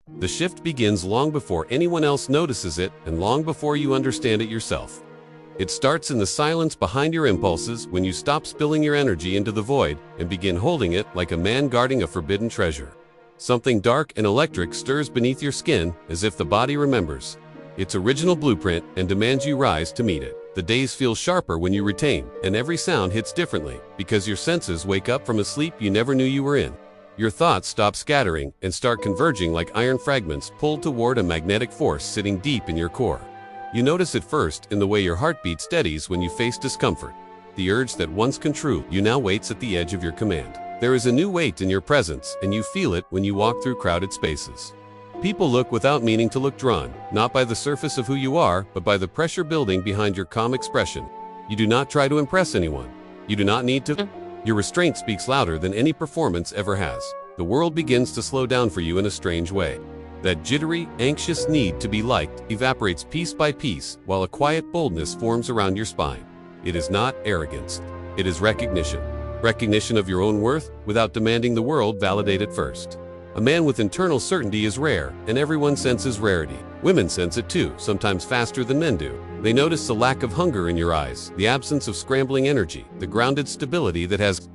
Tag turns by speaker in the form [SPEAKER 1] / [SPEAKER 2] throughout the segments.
[SPEAKER 1] The shift begins long before anyone else notices it and long before you understand it yourself. It starts in the silence behind your impulses when you stop spilling your energy into the void and begin holding it like a man guarding a forbidden treasure. Something dark and electric stirs beneath your skin as if the body remembers its original blueprint and demands you rise to meet it. The days feel sharper when you retain, and every sound hits differently because your senses wake up from a sleep you never knew you were in. Your thoughts stop scattering and start converging like iron fragments pulled toward a magnetic force sitting deep in your core. You notice it first in the way your heartbeat steadies when you face discomfort. The urge that once controlled you now waits at the edge of your command. There is a new weight in your presence, and you feel it when you walk through crowded spaces. People look without meaning to look, drawn, not by the surface of who you are, but by the pressure building behind your calm expression. You do not try to impress anyone. You do not need to. Your restraint speaks louder than any performance ever has. The world begins to slow down for you in a strange way. That jittery, anxious need to be liked evaporates piece by piece, while a quiet boldness forms around your spine. It is not arrogance. It is recognition. Recognition of your own worth without demanding the world validate it first. A man with internal certainty is rare, and everyone senses rarity. Women sense it too, sometimes faster than men do. They notice the lack of hunger in your eyes, the absence of scrambling energy, the grounded stability that has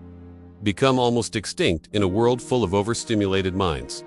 [SPEAKER 1] become almost extinct in a world full of overstimulated minds.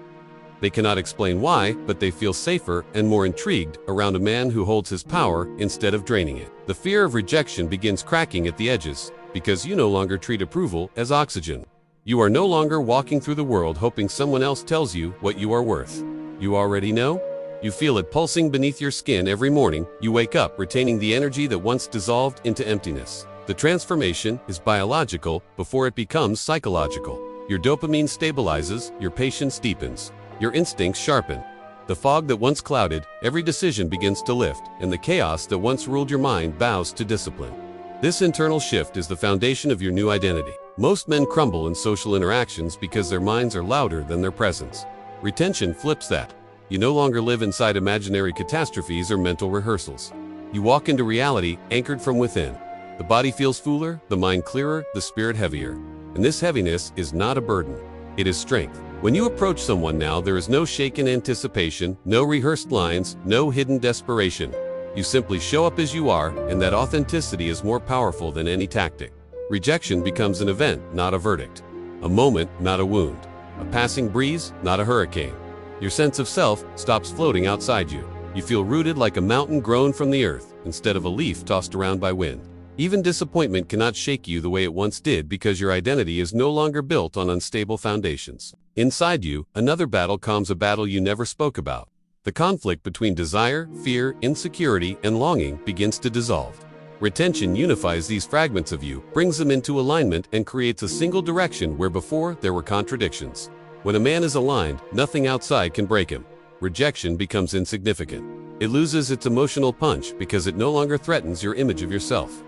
[SPEAKER 1] They cannot explain why, but they feel safer and more intrigued around a man who holds his power instead of draining it. The fear of rejection begins cracking at the edges, because you no longer treat approval as oxygen. You are no longer walking through the world hoping someone else tells you what you are worth. You already know? You feel it pulsing beneath your skin every morning. You wake up retaining the energy that once dissolved into emptiness. The transformation is biological before it becomes psychological. Your dopamine stabilizes, your patience deepens, your instincts sharpen. The fog that once clouded every decision begins to lift, and the chaos that once ruled your mind bows to discipline. This internal shift is the foundation of your new identity. Most men crumble in social interactions because their minds are louder than their presence. Retention flips that. You no longer live inside imaginary catastrophes or mental rehearsals. You walk into reality anchored from within. The body feels fuller, the mind clearer, the spirit heavier. And this heaviness is not a burden. It is strength. When you approach someone now, there is no shaken anticipation, no rehearsed lines, no hidden desperation. You simply show up as you are, and that authenticity is more powerful than any tactic. Rejection becomes an event, not a verdict. A moment, not a wound. A passing breeze, not a hurricane. Your sense of self stops floating outside you. You feel rooted like a mountain grown from the earth, instead of a leaf tossed around by wind. Even disappointment cannot shake you the way it once did because your identity is no longer built on unstable foundations. Inside you, another battle comes, a battle you never spoke about. The conflict between desire, fear, insecurity, and longing begins to dissolve. Retention unifies these fragments of you, brings them into alignment, and creates a single direction where before there were contradictions. When a man is aligned, nothing outside can break him. Rejection becomes insignificant. It loses its emotional punch because it no longer threatens your image of yourself.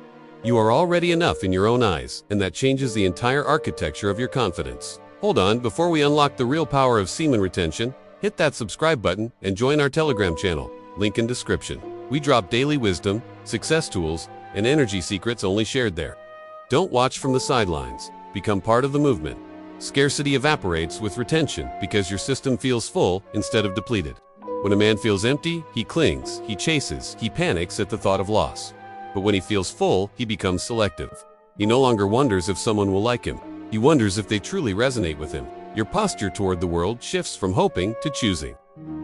[SPEAKER 1] You are already enough in your own eyes, and that changes the entire architecture of your confidence. Hold on, before we unlock the real power of semen retention, hit that subscribe button and join our Telegram channel, link in description. We drop daily wisdom, success tools, and energy secrets only shared there. Don't watch from the sidelines. Become part of the movement. Scarcity evaporates with retention because your system feels full instead of depleted. When a man feels empty, he clings, he chases, he panics at the thought of loss. But when he feels full, he becomes selective. He no longer wonders if someone will like him. He wonders if they truly resonate with him. Your posture toward the world shifts from hoping to choosing,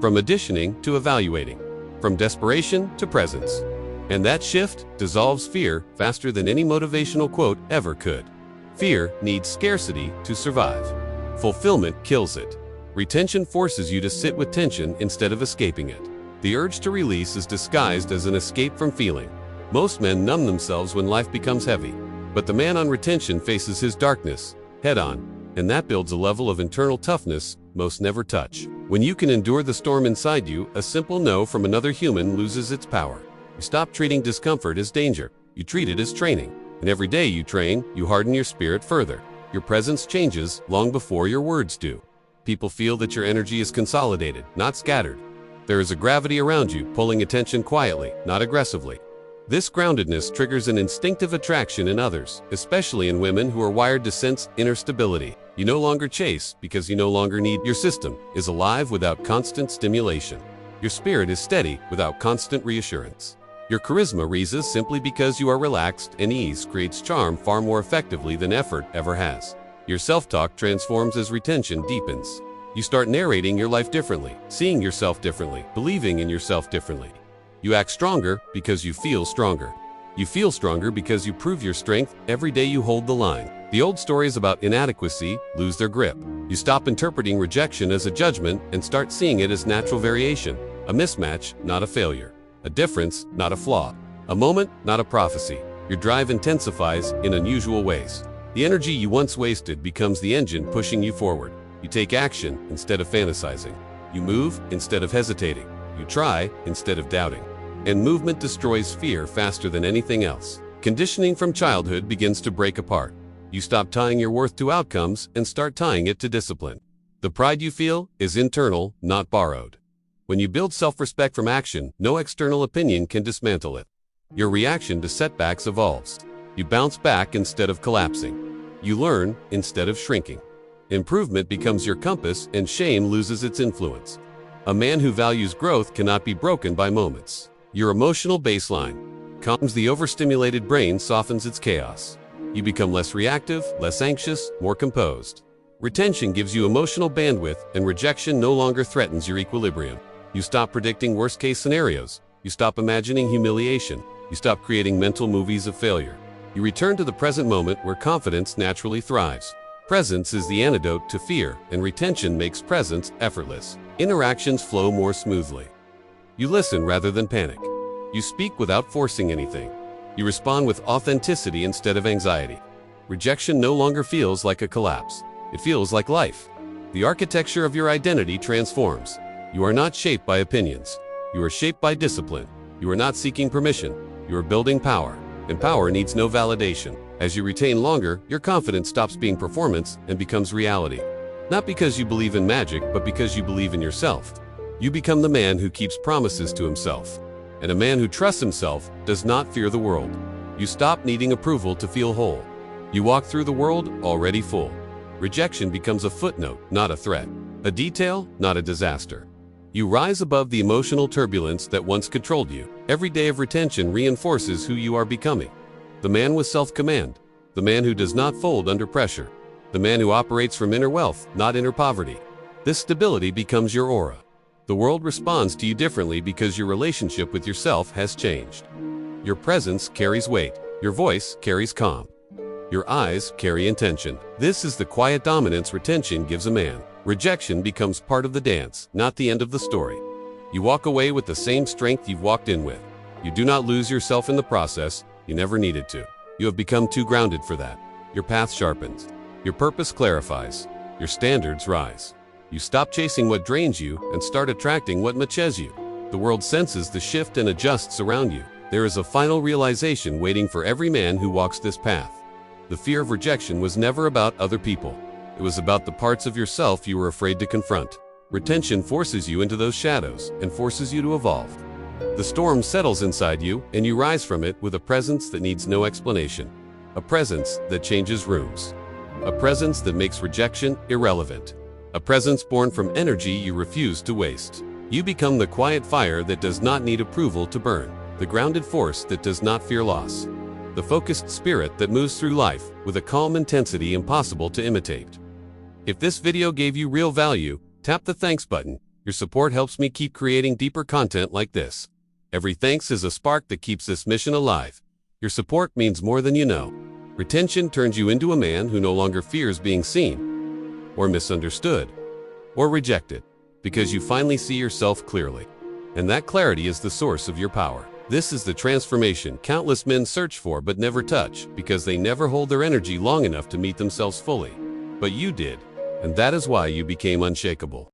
[SPEAKER 1] from auditioning to evaluating, from desperation to presence. And that shift dissolves fear faster than any motivational quote ever could. Fear needs scarcity to survive. Fulfillment kills it. Retention forces you to sit with tension instead of escaping it. The urge to release is disguised as an escape from feeling. Most men numb themselves when life becomes heavy, but the man on retention faces his darkness head-on, and that builds a level of internal toughness most never touch. When you can endure the storm inside you, a simple no from another human loses its power. You stop treating discomfort as danger. You treat it as training. And every day you train, you harden your spirit further. Your presence changes long before your words do. People feel that your energy is consolidated, not scattered. There is a gravity around you, pulling attention quietly, not aggressively. This groundedness triggers an instinctive attraction in others, especially in women who are wired to sense inner stability. You no longer chase because you no longer need. Your system is alive without constant stimulation. Your spirit is steady without constant reassurance. Your charisma rises simply because you are relaxed, and ease creates charm far more effectively than effort ever has. Your self-talk transforms as retention deepens. You start narrating your life differently, seeing yourself differently, believing in yourself differently. You act stronger because you feel stronger. You feel stronger because you prove your strength every day you hold the line. The old stories about inadequacy lose their grip. You stop interpreting rejection as a judgment and start seeing it as natural variation, a mismatch, not a failure, a difference, not a flaw, a moment, not a prophecy. Your drive intensifies in unusual ways. The energy you once wasted becomes the engine pushing you forward. You take action instead of fantasizing. You move instead of hesitating. You try instead of doubting. And movement destroys fear faster than anything else. Conditioning from childhood begins to break apart. You stop tying your worth to outcomes and start tying it to discipline. The pride you feel is internal, not borrowed. When you build self-respect from action, no external opinion can dismantle it. Your reaction to setbacks evolves. You bounce back instead of collapsing. You learn instead of shrinking. Improvement becomes your compass and shame loses its influence. A man who values growth cannot be broken by moments. Your emotional baseline calms the overstimulated brain, softens its chaos. You become less reactive, less anxious, more composed. Retention gives you emotional bandwidth, and rejection no longer threatens your equilibrium. You stop predicting worst-case scenarios. You stop imagining humiliation. You stop creating mental movies of failure. You return to the present moment where confidence naturally thrives. Presence is the antidote to fear, and retention makes presence effortless. Interactions flow more smoothly. You listen rather than panic. You speak without forcing anything. You respond with authenticity instead of anxiety. Rejection no longer feels like a collapse. It feels like life. The architecture of your identity transforms. You are not shaped by opinions. You are shaped by discipline. You are not seeking permission. You are building power. And power needs no validation. As you retain longer, your confidence stops being performance and becomes reality. Not because you believe in magic, but because you believe in yourself. You become the man who keeps promises to himself. And a man who trusts himself does not fear the world. You stop needing approval to feel whole. You walk through the world already full. Rejection becomes a footnote, not a threat. A detail, not a disaster. You rise above the emotional turbulence that once controlled you. Every day of retention reinforces who you are becoming. The man with self-command. The man who does not fold under pressure. The man who operates from inner wealth, not inner poverty. This stability becomes your aura. The world responds to you differently because your relationship with yourself has changed. Your presence carries weight. Your voice carries calm. Your eyes carry intention. This is the quiet dominance retention gives a man. Rejection becomes part of the dance, not the end of the story. You walk away with the same strength you've walked in with. You do not lose yourself in the process. You never needed to. You have become too grounded for that. Your path sharpens. Your purpose clarifies. Your standards rise. You stop chasing what drains you and start attracting what matches you. The world senses the shift and adjusts around you. There is a final realization waiting for every man who walks this path. The fear of rejection was never about other people. It was about the parts of yourself you were afraid to confront. Retention forces you into those shadows and forces you to evolve. The storm settles inside you, and you rise from it with a presence that needs no explanation. A presence that changes rooms. A presence that makes rejection irrelevant. A presence born from energy you refuse to waste. You become the quiet fire that does not need approval to burn. The grounded force that does not fear loss. The focused spirit that moves through life with a calm intensity impossible to imitate. If this video gave you real value, tap the thanks button. Your support helps me keep creating deeper content like this. Every thanks is a spark that keeps this mission alive. Your support means more than you know. Retention turns you into a man who no longer fears being seen, or misunderstood, or rejected, because you finally see yourself clearly. And that clarity is the source of your power. This is the transformation countless men search for but never touch, because they never hold their energy long enough to meet themselves fully. But you did, and that is why you became unshakable.